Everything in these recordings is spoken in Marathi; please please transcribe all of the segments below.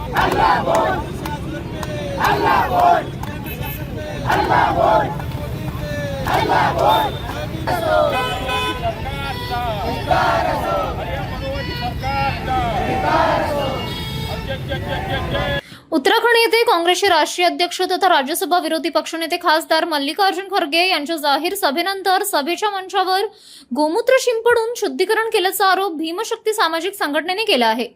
हल्ला बोल, हल्ला बोल, हल्ला बोल, हल्ला बोल. उत्तराखंड येथे काँग्रेसचे राष्ट्रीय अध्यक्ष तथा राज्यसभा विरोधी पक्षनेते खासदार मल्लिकार्जुन खरगे यांच्या जाहीर सभेनंतर सभेच्या मंचावर गोमूत्र शिंपडून शुद्धीकरण केल्याचा आरोप भीमशक्ती सामाजिक संघटनेने केला आहे.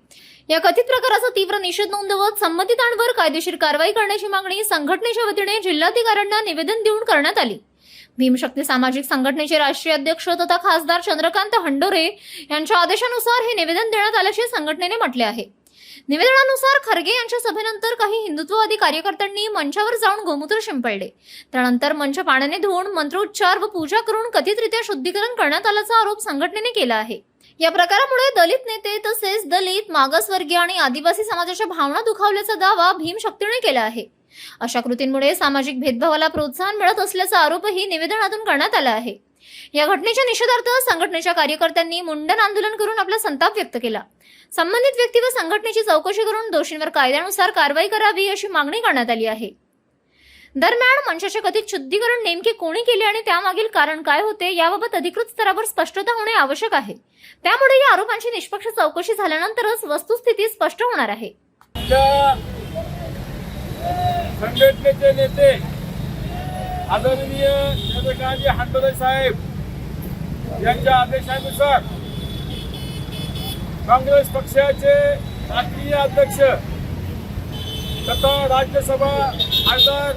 या कथित प्रकाराचा तीव्र निषेध नोंदवत संबंधितांवर कायदेशीर कारवाई करण्याची मागणी संघटनेच्या वतीने जिल्हाधिकाऱ्यांना निवेदन देऊन करण्यात आली. भीमशक्ती सामाजिक संघटनेचे राष्ट्रीय अध्यक्ष तथा खासदार चंद्रकांत हंडोरे यांच्या आदेशानुसार हे निवेदन देण्यात आल्याचे संघटनेने म्हटले आहे. निवेदनानुसार खरगे यांच्या सभेनंतर काही हिंदुत्ववादी कार्यकर्त्यांनी मंचावर जाऊन गोमूत्र शिंपडले. त्यानंतर मंच पाण्याने धुवून मंत्रोच्चार व पूजा करून कथितरित्या शुद्धीकरण करण्यात आल्याचा आरोप संघटनेने केला आहे. या प्रकारामुळे दलित नेते तसेच दलित, मागासवर्गीय आणि आदिवासी समाजाच्या भावना दुखावल्याचा दावा भीमशक्तीने केला आहे. अशा कृतींमुळे सामाजिक भेदभावाला प्रोत्साहन मिळत असल्याचा आरोपही निवेदनातून करण्यात आला आहे. या घटनेच्या निषेधार्थ संघटनेच्या कार्यकर्त्यांनी मुंडन आंदोलन करून आपला संताप व्यक्त केला. संबंधित व्यक्ती व संघटनेची चौकशी करून दोषींवर कायद्यानुसार कारवाई करावी अशी मागणी करण्यात आली आहे. दरम्यान मंचाचे कथित शुद्धीकरण नेमके कोणी केले आणि त्यामागील कारण काय होते याबाबत अधिकृत स्तरावर स्पष्टता होणे आवश्यक आहे. त्यामुळे या आरोपांची निष्पक्ष चौकशी झाल्यानंतरच वस्तुस्थिती स्पष्ट होणार आहे. संघटनेचे नेते आदरणीय चंद्रकांत हंडोरे साहेब यांच्या आदेशानुसार काँग्रेस पक्षाचे राष्ट्रीय अध्यक्ष तथा राज्यसभा खासदार,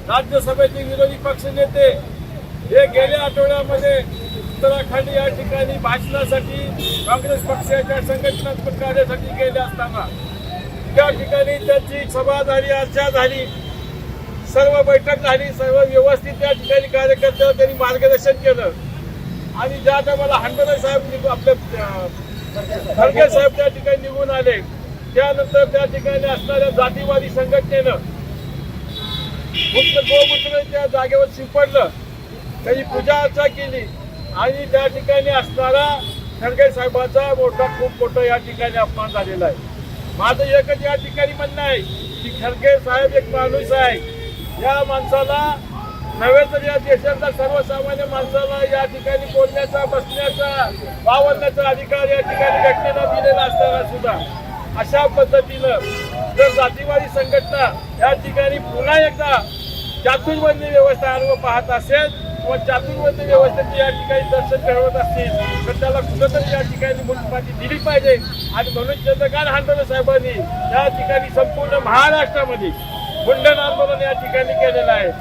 राज्यसभेचे विरोधी पक्षनेते हे गेल्या आठवड्यामध्ये उत्तराखंड या ठिकाणी भाषणासाठी काँग्रेस पक्षाच्या संघटनात्मक कार्यासाठी गेले असताना त्या ठिकाणी त्यांची सभा झाली, चर्चा झाली, सर्व बैठक झाली, सर्व व्यवस्थित त्या ठिकाणी कार्यकर्त्यांना त्यांनी मार्गदर्शन केलं. आणि ज्या टायमाला हंडोरे साहेब आपले खरगे साहेब त्या ठिकाणी निघून आले, त्यानंतर त्या ठिकाणी असणाऱ्या जातीवादी संघटनेनं गोमूत्र त्या जागेवर शिंपडलं, त्यांनी पूजा अर्चा केली आणि त्या ठिकाणी असणारा खरगे साहेबांचा खूप मोठा या ठिकाणी अपमान झालेला आहे. माझं एकच या ठिकाणी म्हणणं आहे की खरगे साहेब एक माणूस आहे. या माणसाला नव्हे तर या देशातल्या सर्वसामान्य माणसाला या ठिकाणी बोलण्याचा, बसण्याचा, वावरण्याचा अधिकार या ठिकाणी घटनेला दिलेला असताना सुद्धा अशा पद्धतीनं जर जातीवादी संघटना या ठिकाणी पुन्हा एकदा चातुर्वर्णी व्यवस्था अनुभव पाहत असेल किंवा चातुर्वर्णी व्यवस्थेचे या ठिकाणी दर्शन घडवत असतील तर त्याला कुठंतरी या ठिकाणी मुलपाती दिली पाहिजे. आणि म्हणून चंद्रकांत हंडोरे साहेबांनी या ठिकाणी संपूर्ण महाराष्ट्रामध्ये मुंडन आंदोलन या ठिकाणी केलेलं आहे.